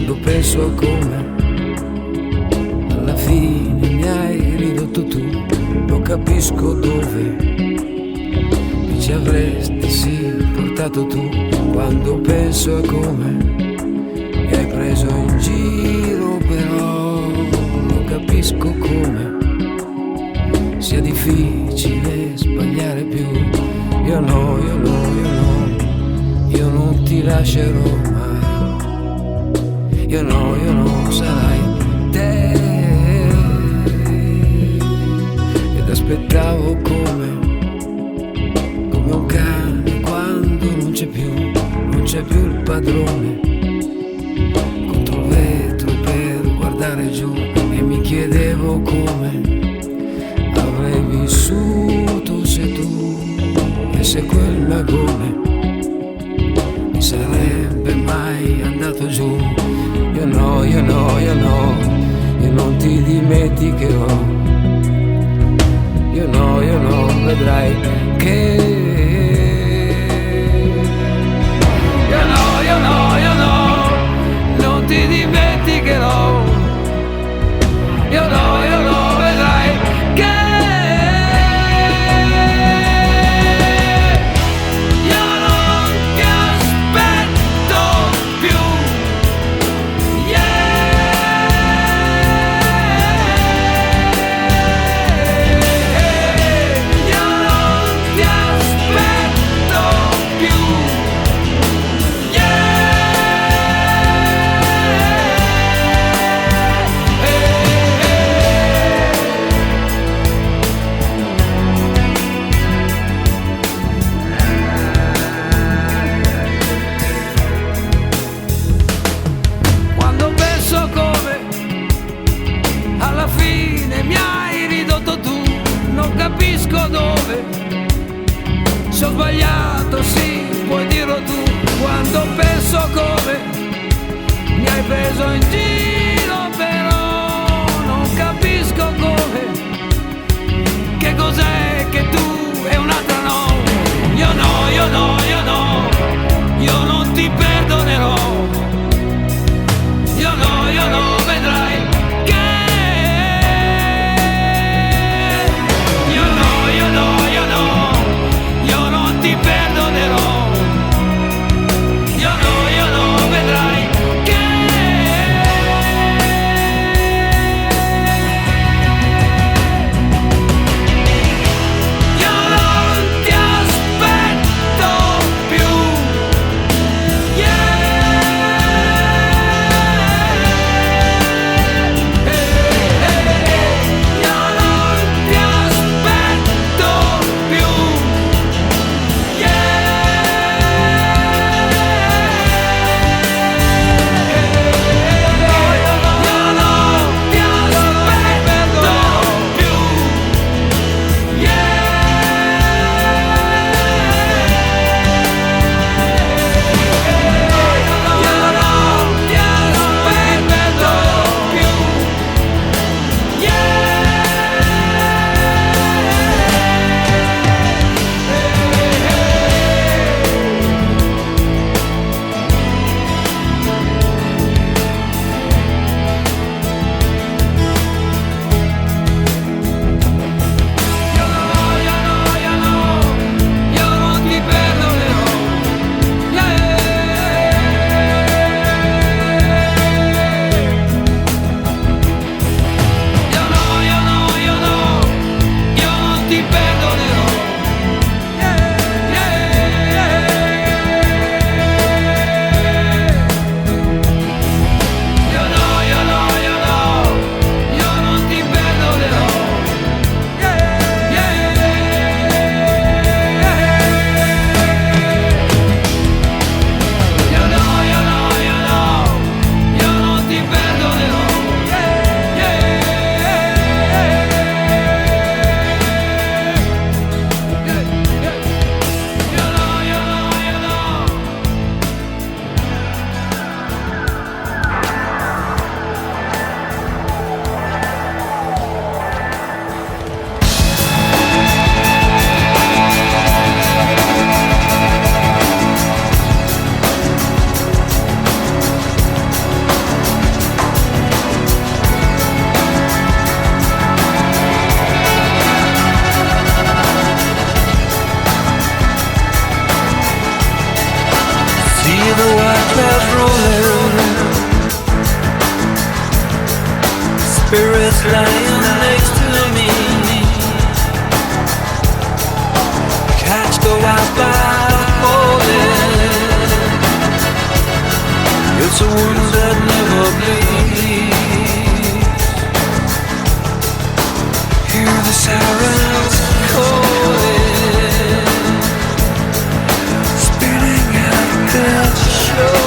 quando penso a come alla fine mi hai ridotto tu, lo capisco dove mi ci avresti sì portato tu, quando penso a come mi hai preso in giro, però lo capisco come sia difficile sbagliare più. Io no, io no, io no, io non ti lascerò mai. Io no, sarai te. Ed aspettavo come un cane quando non c'è più il padrone, contro il vetro per guardare giù, e mi chiedevo come avrei vissuto se tu e se quel magone mi sarebbe mai andato giù. Io no, io no, io no, io non ti dimenticherò. Io no, vedrai che io no, non ti dimenticherò. Io no, vedrai che io non ti aspetto più. Io non ti aspetto più. Quando penso come alla fine mi hai ridotto tu, non capisco dove ci ho sbagliato, sì, puoi dirlo tu. Quando penso come mi hai preso in giro, però non capisco come, che cos'è che tu e un'altra no. Io no, io no, io no, io non ti perdonerò. Io no, vedrai che io no, io non ti perdonerò. Io no, vedrai che io non ti aspetto it's lying next to me. Cats go out by falling. It's a wound that never bleeds. Hear the sirens calling, spinning out their show.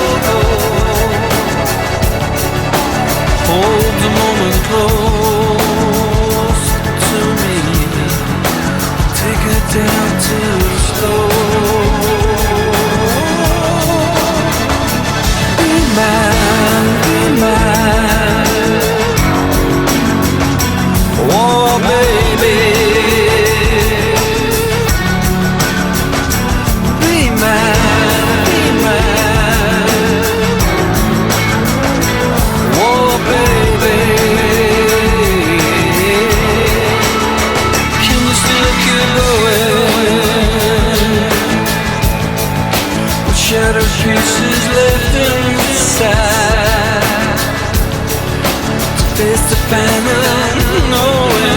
Hold the moment close to me. Take it down to slow. Be mine, be mine. Oh baby, be mine, be mine. Oh baby, can you still keep going? With shattered pieces left inside, to face the final knowing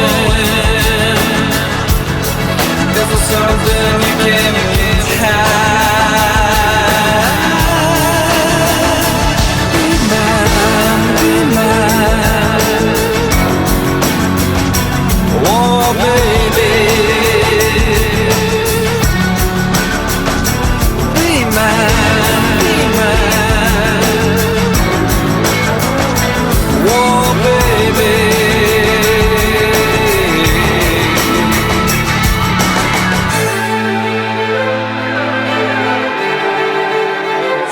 there's something you can't hide. Be mine, be mine. Oh baby, be mine, be mine. Oh baby.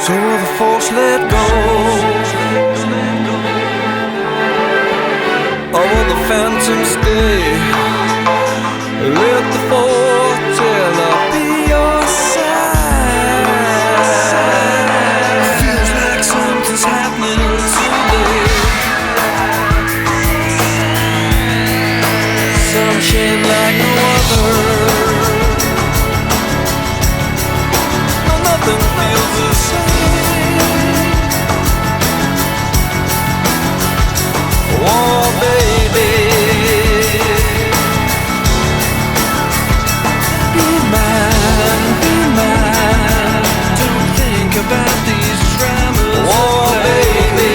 So the force let go. All the phantoms stay. Let the foreteller be your side. Feels like something's happening today. Sunshine like no other. No, nothing feels the same. Oh baby, be mine, be mine. Don't think about these dramas. Oh baby,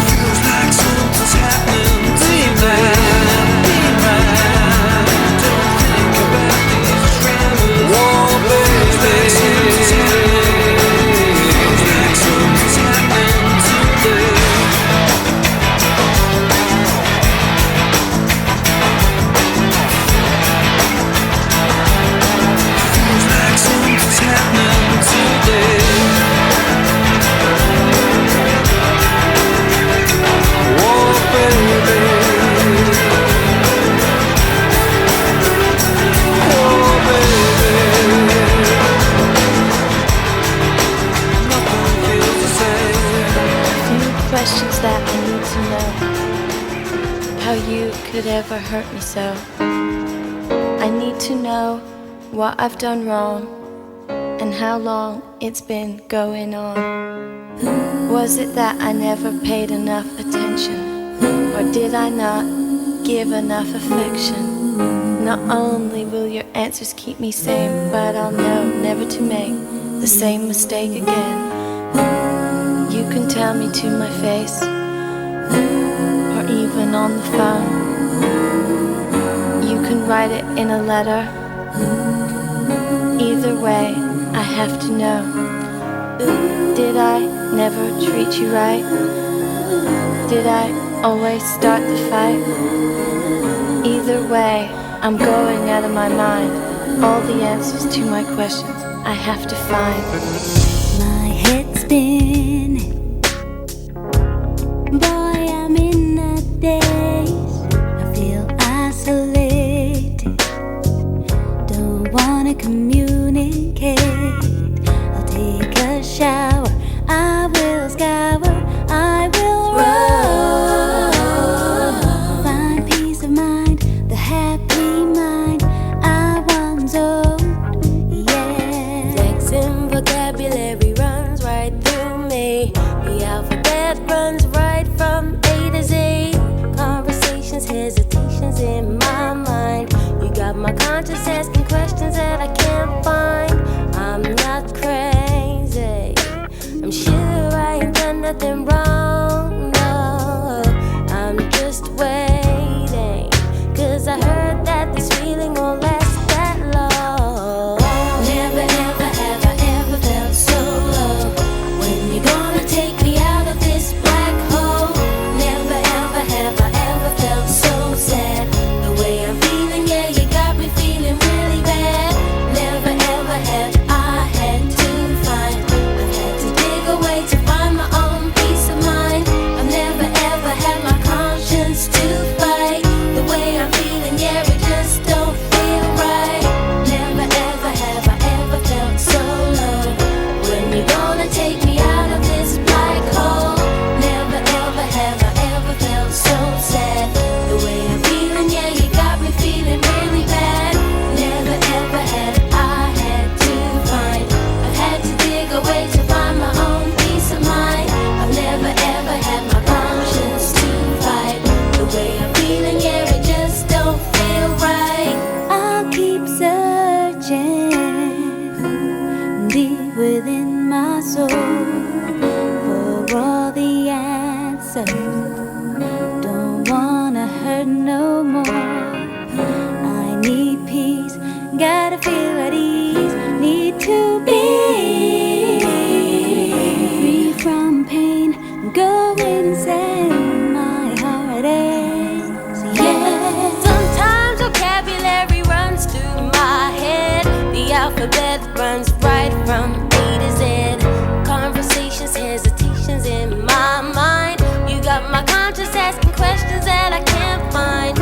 feels like something's happening. Be mine, be mine. Don't think about these dramas. Oh baby, feels like something's happening today. Feels like something's happening today. Oh baby, oh baby, nothing feels the same. Few questions that I need to know. How you could ever hurt me so. I need to know what I've done wrong and how long it's been going on. Was it that I never paid enough attention, or did I not give enough affection? Not only will your answers keep me sane, but I'll know never to make the same mistake again. You can tell me to my face, or even on the phone. You can write it in a letter. Either way, I have to know. Did I never treat you right? Did I always start the fight? Either way, I'm going out of my mind. All the answers to my questions I have to find. My head's spinning. Boy, I'm in a daze. I feel isolated. Don't wanna communicate. I'll take a shower. I will scour. I will run. Find peace of mind, the happy mind I once owned. Yeah. Flexing vocabulary runs right through me. The alphabet runs right from A to Z. conscious asking questions that I can't find. I'm not crazy, I'm sure I ain't done nothing wrong, no. I'm just waiting, 'cause I heard that this feeling won't last that long. Never ever have I ever felt so low. When you gonna take me out of this black hole? Never ever have I ever felt so sad. The way I'm feeling, yeah, you got me feeling really bad. Never ever have I had to find, I've had to dig away to find my own peace of mind. I've never ever had my conscience to fight. The way I'm feeling, yeah, it just don't feel right. Never ever have I ever felt so low. When you gonna take me out of this black hole? Never ever have I ever felt so sad. The way I'm feeling, yeah, you got me feeling really bad. Never ever had I had to find, I've had to dig away to find my own peace of mind. I've never ever had my conscience to fight. The way I'm feeling, yeah, it just don't feel right. I'll keep searching deep within my soul for all the answers. Don't wanna hurt no more. I need peace, gotta feel at ease. Need to be free from pain, go insane. My heart aches, yeah. Sometimes vocabulary runs through my head. The alphabet runs right from A to Z. Conversations, hesitations in my mind. You got my conscience asking questions that I can't find.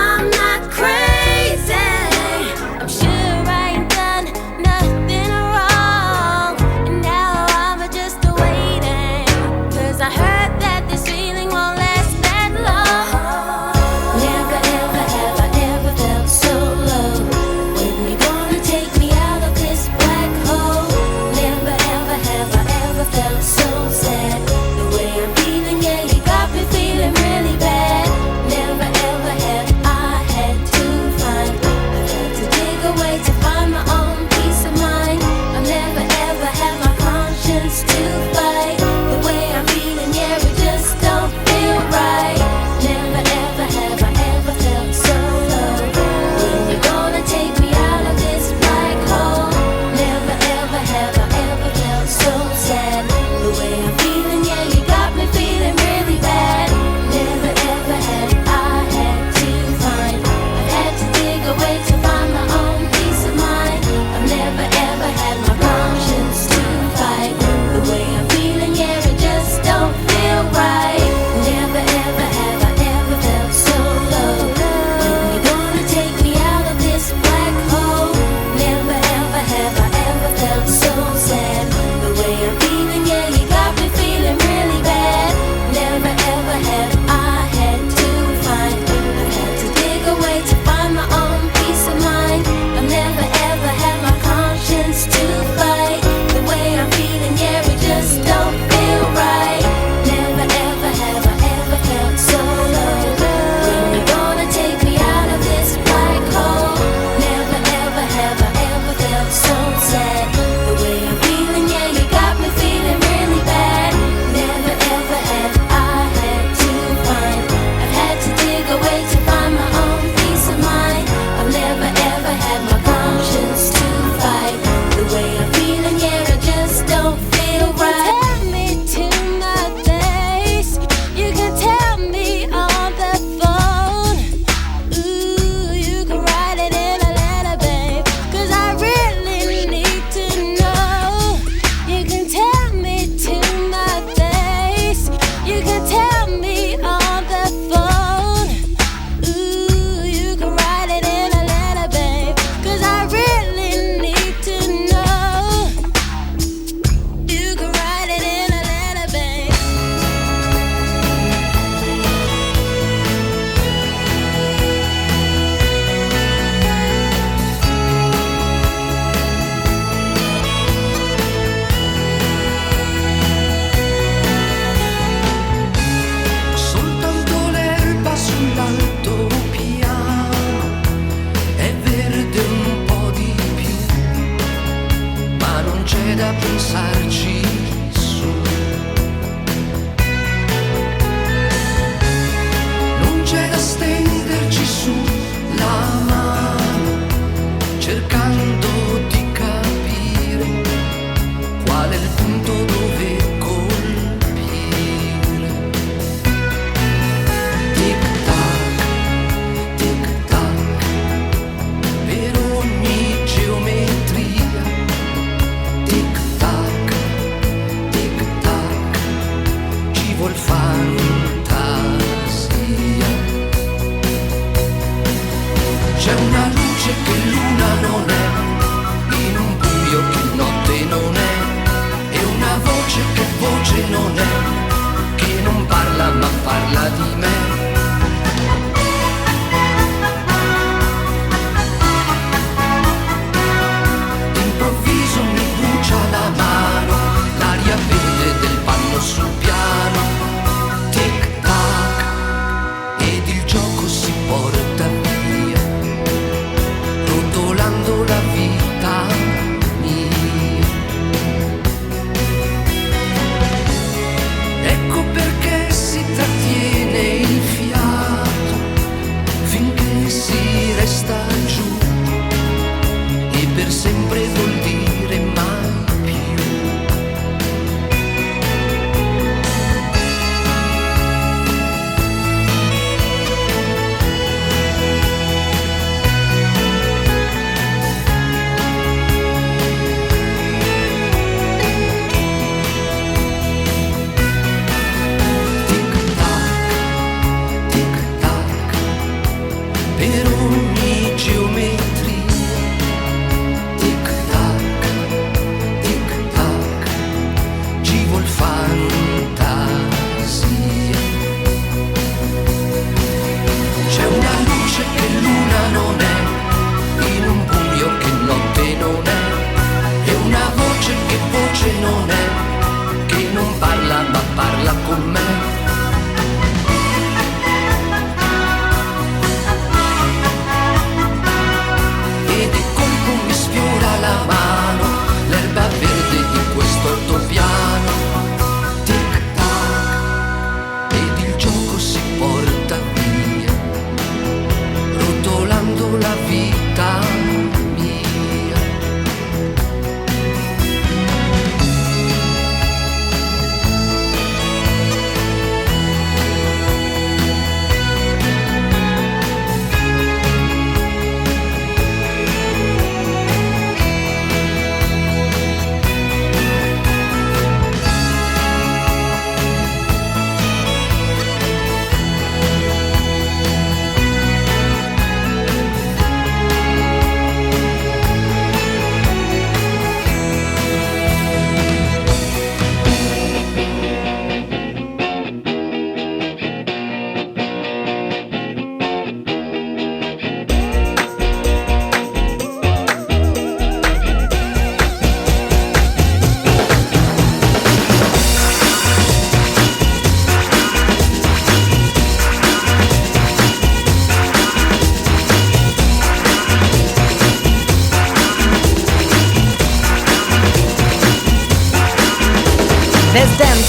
I'm not crazy, I'm sure I ain't done nothing wrong. And now I'm just waiting, 'cause I heard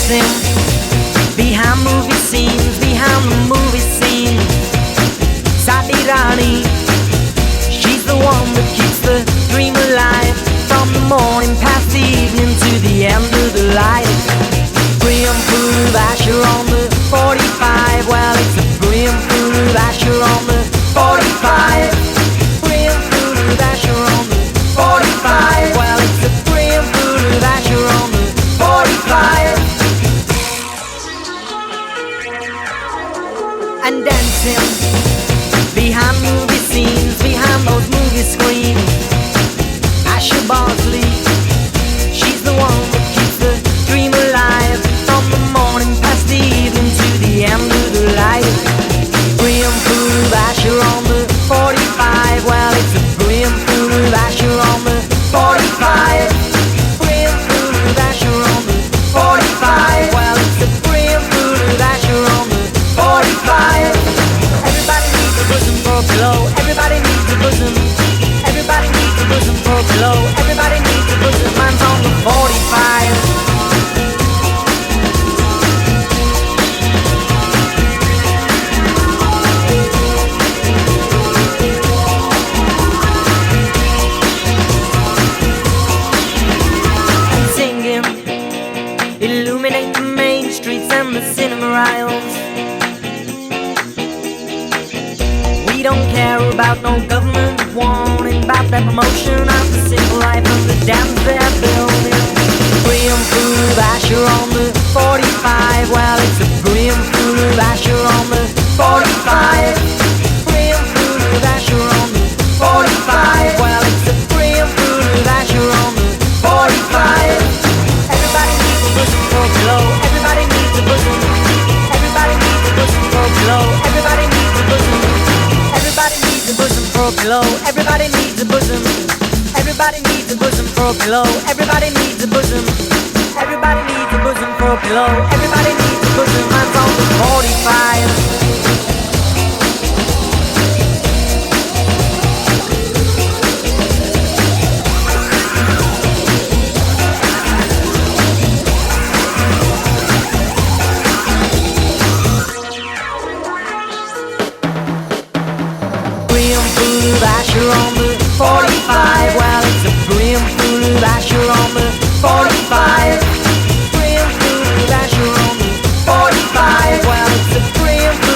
dancing behind movie scenes, behind the movie scene. Sadi Rani, she's the one that keeps the dream alive, from the morning past the evening to the end of the light. Brim full of Asher on the 45. Well, it's a brim full of Asher on the 45. Brim full of Asher on the 45. Well, it's a brim full of Asher on the 45. And dancing behind movie scenes, behind those movie screens. Asher Bosley, she's the one that keeps the dream alive, from the morning past the evening to the end of the light. Brim full of Asher on the 45. Well, it's a brim full of Asher on the 45. Brim full of Asher on the 45. Well, it's a brim full of Asher on the 45. Everybody needs a bosom for a pillow. Everybody needs a bosom. Everybody needs a bosom for a pillow. Everybody needs a bosom. Mine's on the 45. Illuminate the main streets and the cinema aisles. We don't care about no government warning about that promotion of the simple life of the dams they're building. Brim full of Asher on the 45. Well, it's a brim full of Asher on the 45. Brim full of Asher on the 45. Well, it's a brim full of Asher on the 45. Everybody needs a bosom for a pillow. Everybody needs a bosom. Everybody needs a bosom for a pillow. Everybody needs a bosom. Everybody needs a bosom for a pillow. Everybody needs a bosom. Everybody needs a bosom for a pillow. Everybody needs a bosom. Everybody needs a bosom for a pillow. Everybody needs a bosom. Mine's on the 45. Asher on the 45. Well, it's a brim full of Asher on the 45. Brim full of Asher on the 45. Well, it's a brim full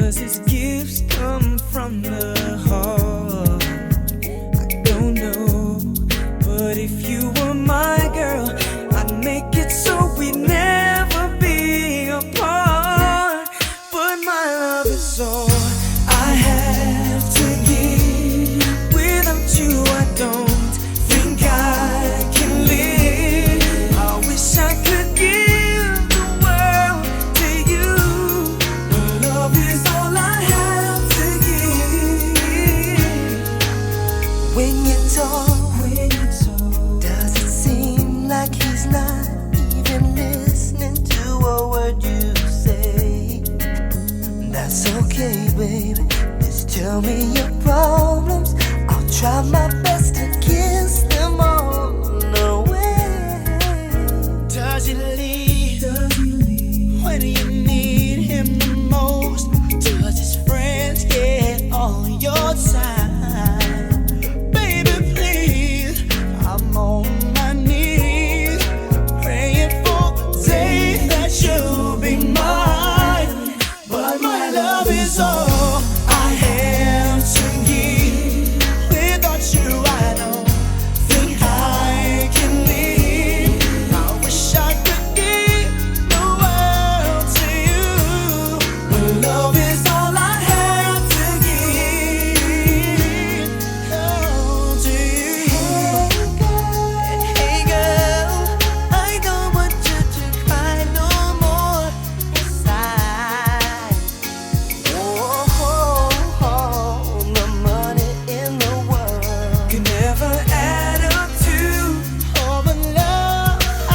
Does his gifts come from the heart? I don't know. But if you were my girl, I'd make it so we'd never be apart. But my love is all I have to give. Without you I don't think I can live. I wish I could give the world to you. But love is all I have to give. When you talk, does it seem like he's not even listening to a word you say? That's okay, baby. Just tell me your problems. I'll try my best to kiss them all away. Does he leave? When you need him the most? Does his friends get on your side? Baby, please, I'm on my knees, praying for the day that you'll be mine. But my love is all I have to give. Without you I don't think I can live. I wish I could give the world to you. But love is all I have to give. Oh, to you. Hey girl, I don't want you to cry no more inside. Oh, the money in the world can never add up to all the love I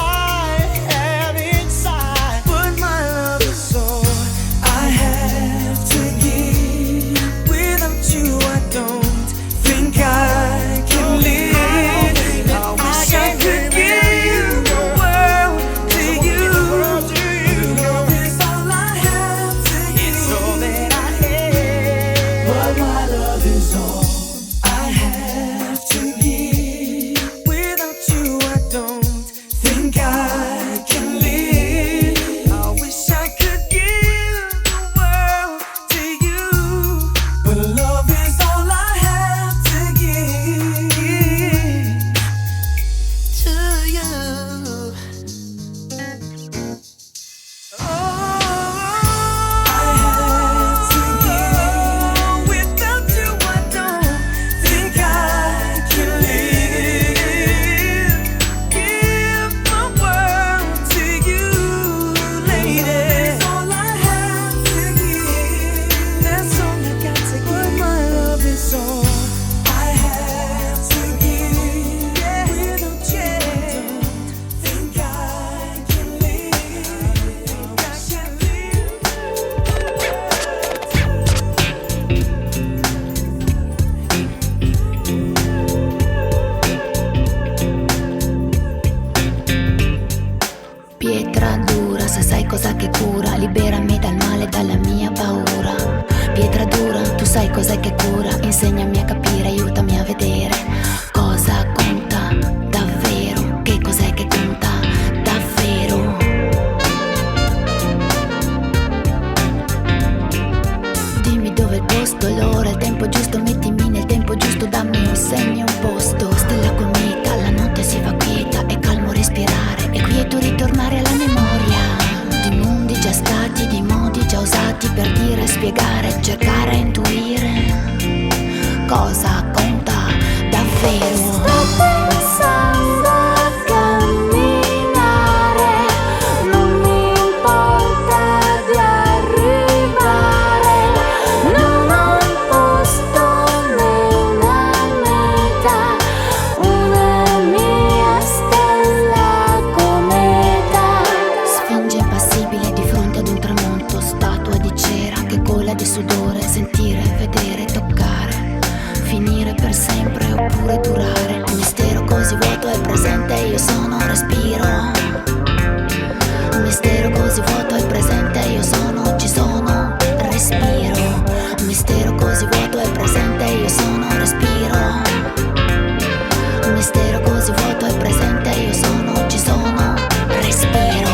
have inside. But my love is all I have to give. Without you I don't think I can live. I wish I could give the world to you. Love is all I have to give. It's all that I have. But my love is all I have to give. Without you I don't think I can live. I wish I could give the world to you. But love is all I have to give to you. I have to give. Without you I don't think I can live. Give the world to you, lady. That's all I have to give. That's all I got to give. But my love is all I have to give. Without you I don't think I can live. I can live. Pietra dura, se sai cosa che cura, liberami dal male, dalla mia paura. Pietra dura, tu sai cos'è che cura, insegnami a capire, aiutami a vedere cosa conta davvero, che cos'è che conta davvero. Dimmi dove è il posto, l'ora, il tempo giusto, mettimi nel tempo giusto, dammi un segno, un posto. Stella cometa, la notte si fa quieta, è calmo respirare, è quieto ritornare alla memoria di mondi già stati, di modi già usati per dire, spiegare, cercare, intuire cosa conta davvero. Sto pensando a camminare, non mi importa di arrivare, non ho un posto né una meta, una mia stella cometa. Sfinge impassibile di fronte ad un tramonto, statua di cera che cola di sudore, sentire, vedere, toccare, finire per sempre oppure durare. Un mistero così vuoto è presente, io sono respiro. Un mistero così vuoto è presente, io sono, ci sono, respiro. Un mistero così vuoto è presente, io sono, respiro. Un mistero così vuoto è presente, io sono, ci sono, respiro.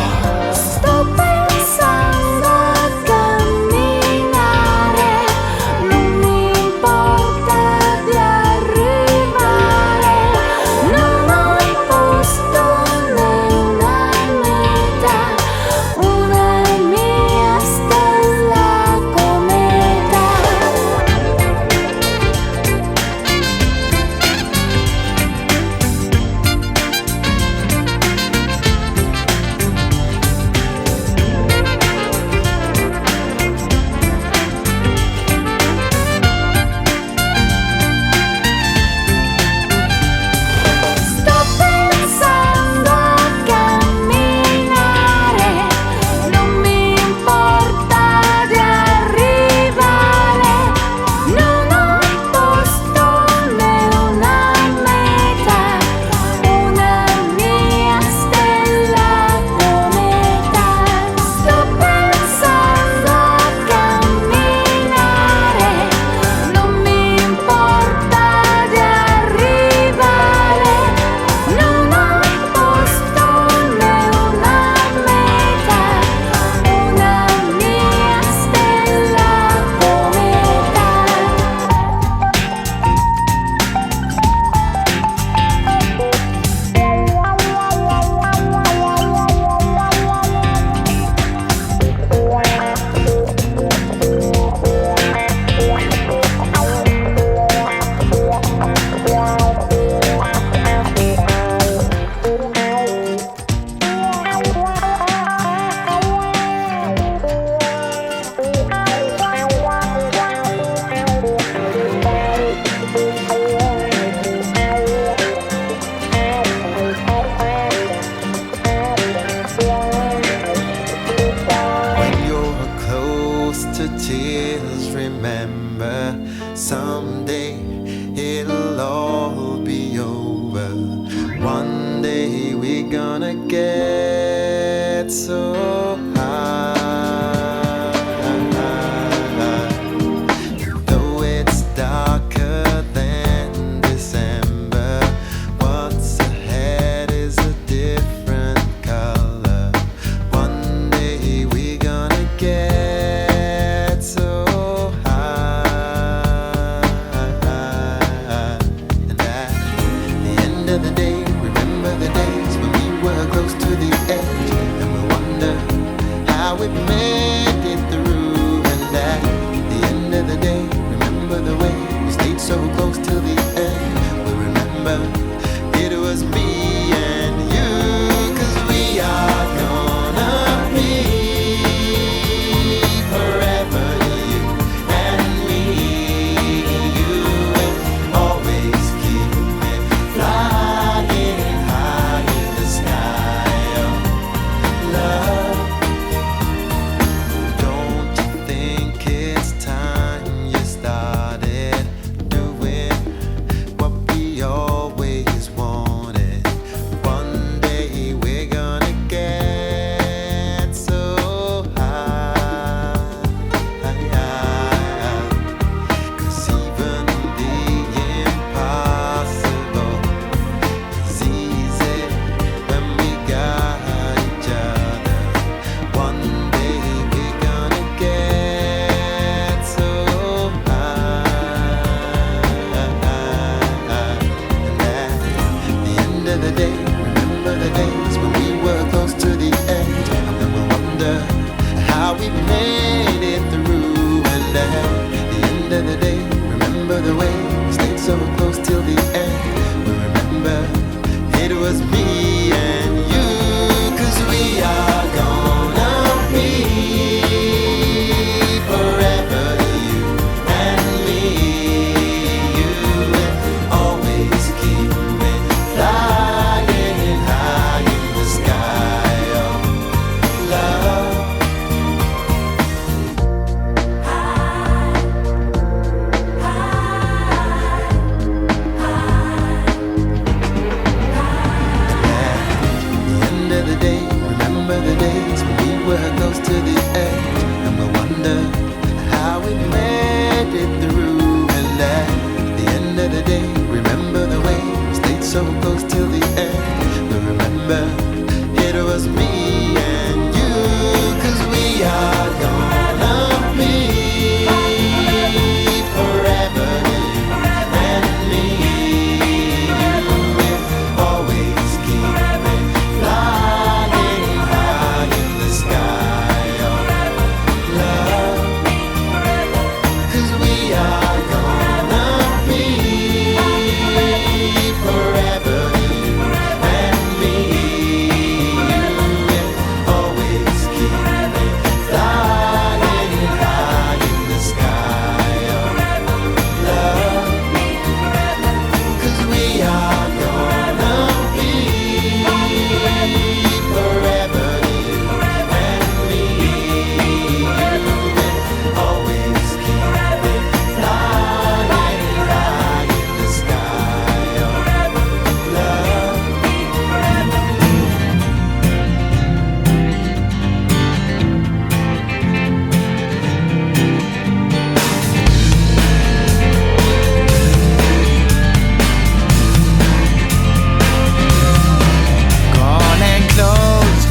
Sto pensando a camminare, Just remember, someday it'll all be over. One day we're gonna get so high. Though it's darker than December, what's ahead is a different color. One day we're gonna get so high. And at the end of the day, remember the days when we were close to the edge, and we'll wonder how we made it through. And at the end of the day, remember the way we stayed so close till the end. We'll remember it was me and you, 'cause we are gonna be forever, you and me. You will always keep me flying high in the sky of love. Don't you think it's time you started doing what we always wanted? One day we're gonna get so high. 'Cause even the impossible is easy when we got each other. One day we're gonna get so high. And at the end of the day, remember the days when we were close to the edge, and then we'll wonder how we made it through. And at the end of the day, remember the way we stayed so close till the end. We remember it was me and you, 'cause we are gonna be forever, you and me. You will always keep me flying high in the sky of love. At the end of the day, remember the days when we were close to the edge, and we'll wonder how we made it through. And at the end of the day, remember the way we stayed so close till the end. We remember it was me and you, 'cause we are gonna be forever, you and me. You will always keep me flying high in the sky of love. 'Cause we are gonna be forever, you and me. You will always keep me flying high in the sky of love. 'Cause we are gonna be forever, you and me. You will always keep me flying high in the sky of love. Go on and close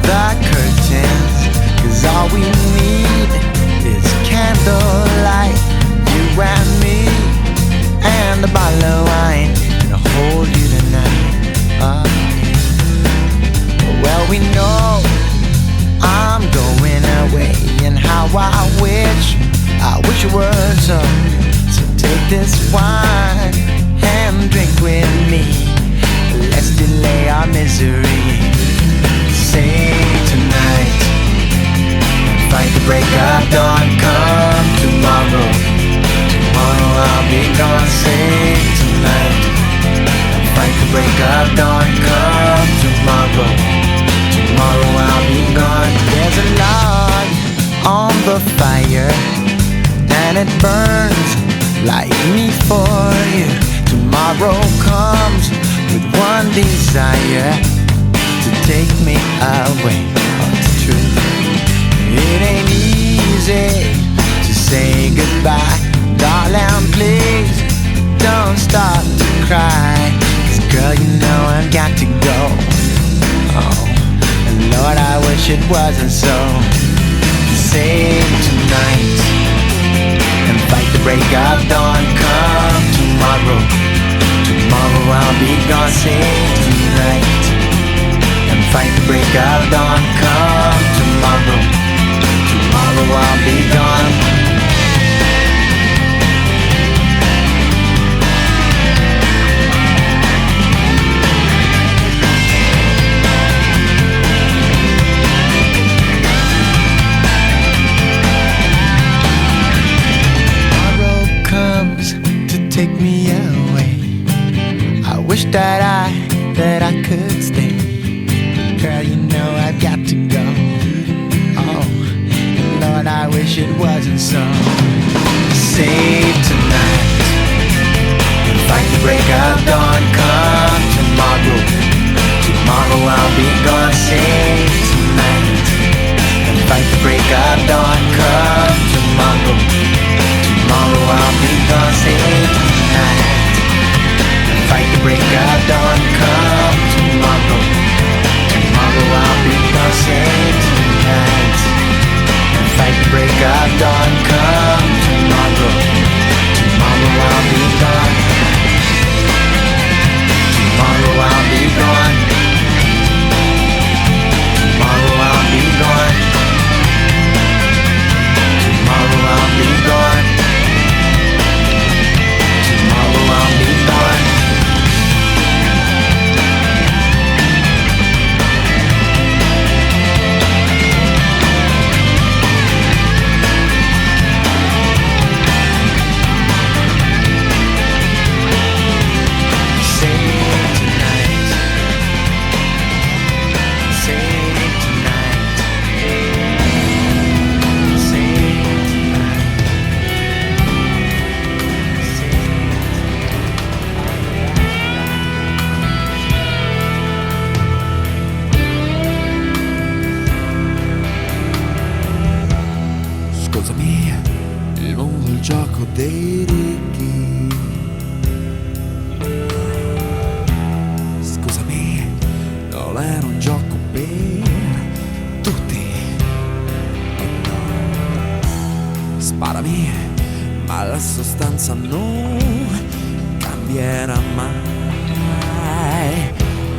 the curtains, 'cause all we need is candlelight, you and me, and a bottle of wine, and I'll hold you tonight. Well, we know I'm going away, and how I wish it were so. So take this wine and drink with me. Let's delay our misery. Say tonight, fight the break of dawn. Come tomorrow, tomorrow I'll be gone. Say tonight, fight the break of dawn. Come tomorrow, tomorrow I'll be gone. There's a log on the fire, it burns like me for you. Tomorrow comes with one desire, to take me away. Oh, it's true. It ain't easy to say goodbye. Darling, please don't start to cry. 'Cause girl, you know I've got to go. Oh, and Lord, I wish it wasn't so. Save tonight and fight the break of dawn. Come tomorrow, tomorrow I'll be gone. Save tonight and fight the break of dawn. Come tomorrow, tomorrow I'll be gone. Take me away. I wish that I could stay. Girl, you know I've got to go. Oh, Lord, I wish it wasn't so. Save tonight and fight the break of dawn. Come tomorrow, tomorrow I'll be gone. Save tonight and fight the break of dawn. Come tomorrow, tomorrow I'll be gone. Save tonight and fight the break of dawn. Come tomorrow, tomorrow I'll be gone. Save tonight and fight the break of dawn. Come tomorrow, tomorrow I'll be gone. Tomorrow I'll be gone. Tomorrow I'll be gone. Tomorrow I'll be gone. Tomorrow I'll be gone. dei ricchi. Scusami, non era un gioco per tutti. No. Sparami, ma la sostanza non cambierà mai.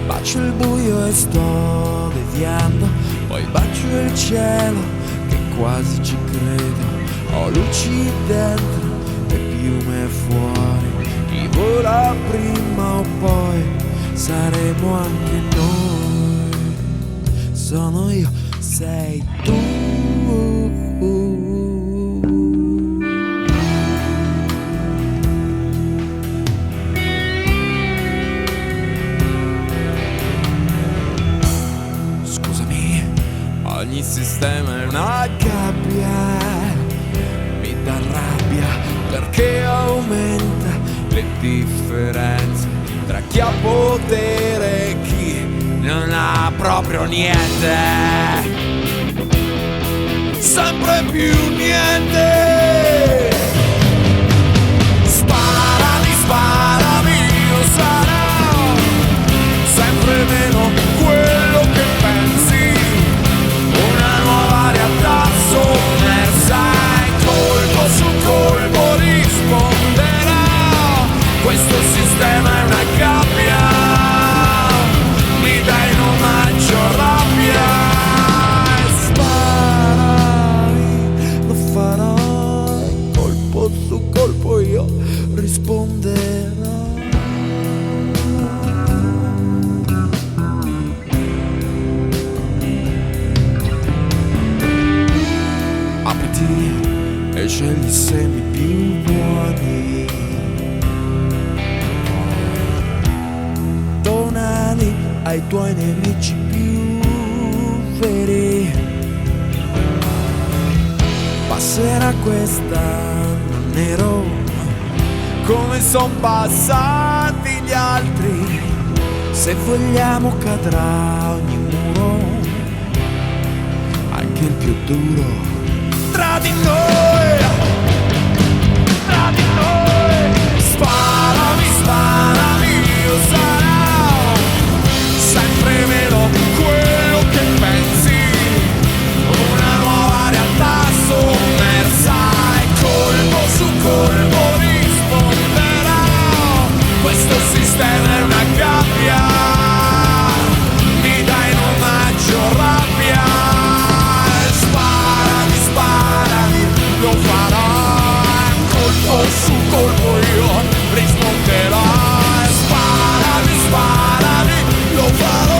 Bacio il buio e sto deviando, poi bacio il cielo che quasi ci credo. Ho luci dentro e piume fuori, chi vola prima o poi saremo anche noi. Sono io, sei tu. Scusami, ogni sistema è una gabbia. Da rabbia perché aumenta le differenze tra chi ha potere e chi non ha proprio niente. Sempre più niente. Sparami, sparami, io sarò sempre meno quello che pensi. Una nuova realtà sommersa. Colpo su colpo risponderà. Questo sistema è una gabbia. Mi dai in omaggio rabbia. E sparai, lo farai. Colpo su colpo io risponderò. Apriti e scegli i semi più buoni. Donali ai tuoi nemici più veri. Passa sera questa non ero come son passati gli altri. Se vogliamo cadrà ogni muro, anche il più duro. Tra di noi, sparami, sparami, io sarò sempre meno quello che pensi, una nuova realtà sommersa e colpo su colpo risponderò. Questo sistema è una gabbia, mi dai in omaggio rabbia. Sparami, sparami, lo farò, colpo su colpo io risponderò. Sparami, sparami, lo farò.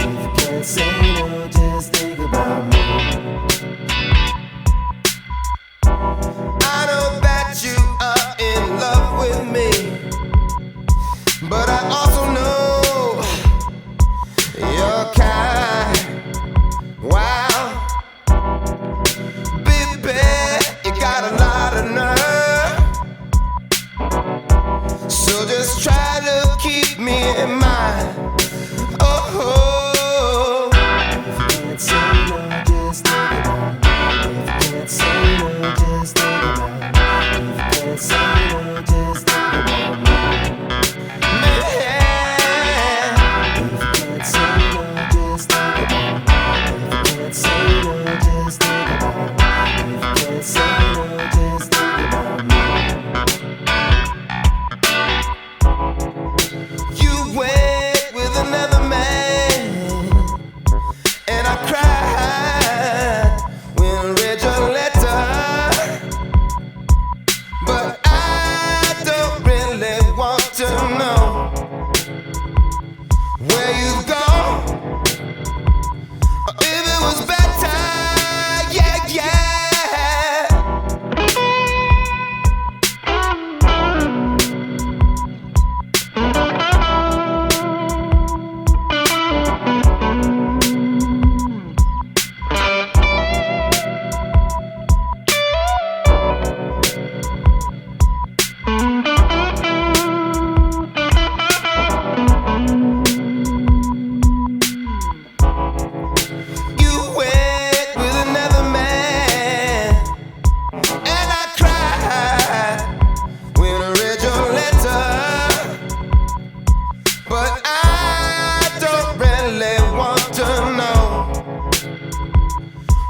If you can't say no, just think about me.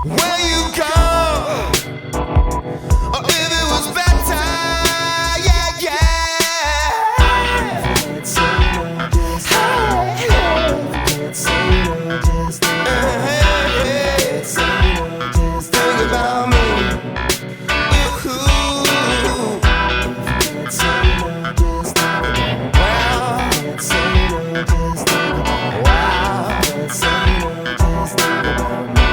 where you go, or if it was better, yeah, yeah. Can't say no, just can't say no, just can't say no, just think about me. Can't say no, just think about wow. Can't say no, just think about wow. Can't say no, just think about me.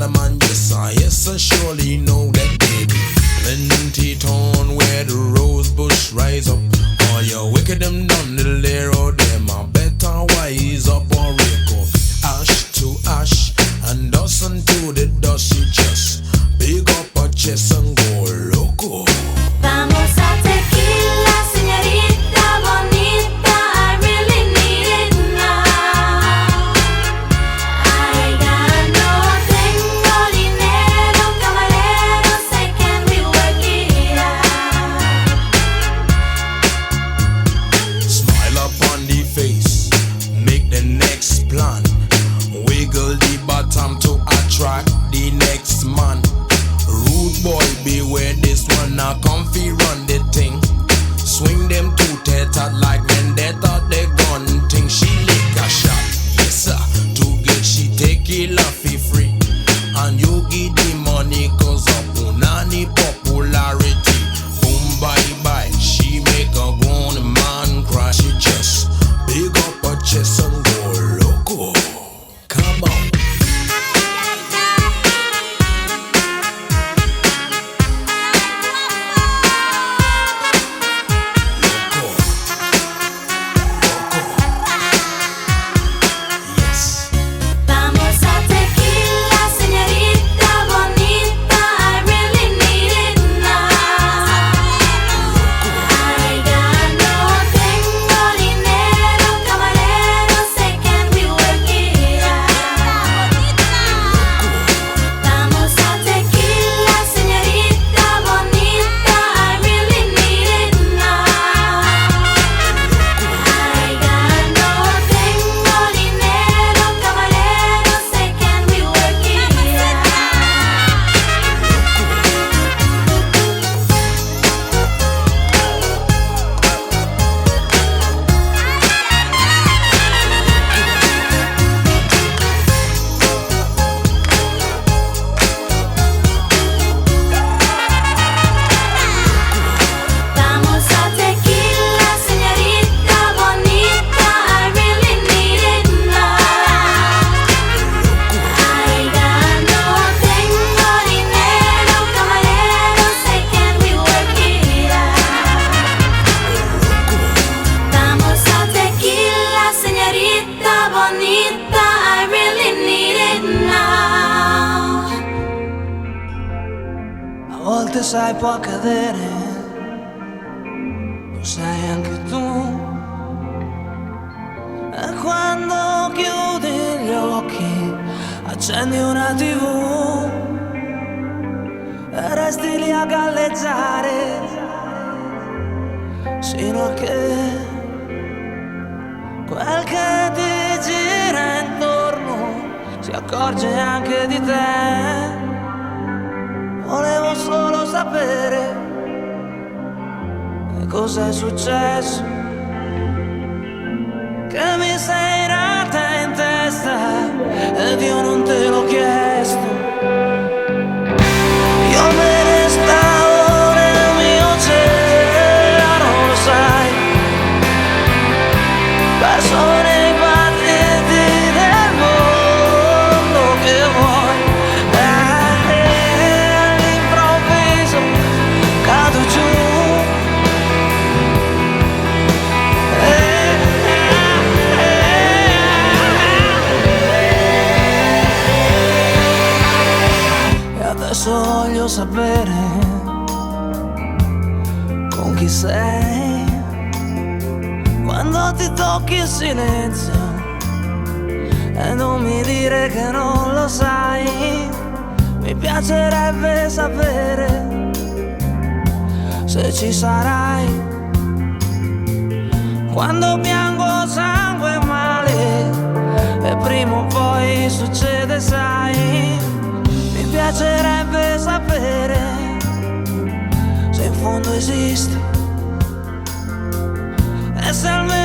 a man, yes, I surely know that baby. Plenty town where the rose bush rise up. All your wicked them done, little hero them. I better wise up or wake up. Ash to ash and dust unto the dust. You just big up a chest and go loco. Vamos a tequila, señorita bonita, I really need it now. I got no tengo dinero, camarero, say can we work it out? Smile upon the face, make the next plan. Wiggle the bottom to attract the next man. Rude boy, beware this one, now comfy run the thing. Swing them two tattered like vendetta, they gun thing. She lick a shot, yes sir, too good she take it off free. And you give the money cause of punani popularity. Boom bye bye, she make a grown man cry. She just big up her chest and go loco. Come on. Vamos a tequila, señorita bonita, I really need it now. I got no tengo dinero, camarero, say can we work it out? Vamos a tequila, señorita bonita, I really need it now. I got no tengo dinero, camarero, say can we work it out? Vamos a tequila, señorita bonita, I really need it now. I got no tengo dinero, camarero, say can we work it out? Vamos a tequila, señorita bonita, I really need it now. A volte sai può accadere, lo sai anche tu. E quando chiudi gli occhi, accendi una TV e resti lì a galleggiare, sino a che quel che ti gira intorno si accorge anche di te. Volevo solo sapere che cosa è successo, che mi sei nata in testa ed io non te l'ho chiesto. Io me ne stavo nel mio oceano, lo sai, perso nei battiti del mondo che vuoi. All'improvviso cado giù. E adesso voglio sapere con chi sei. Quando ti tocchi il silenzio e non mi dire che non lo sai, mi piacerebbe sapere se ci sarai. Quando piango sangue e male e prima o poi succede, sai, mi piacerebbe sapere se in fondo esisti e se almeno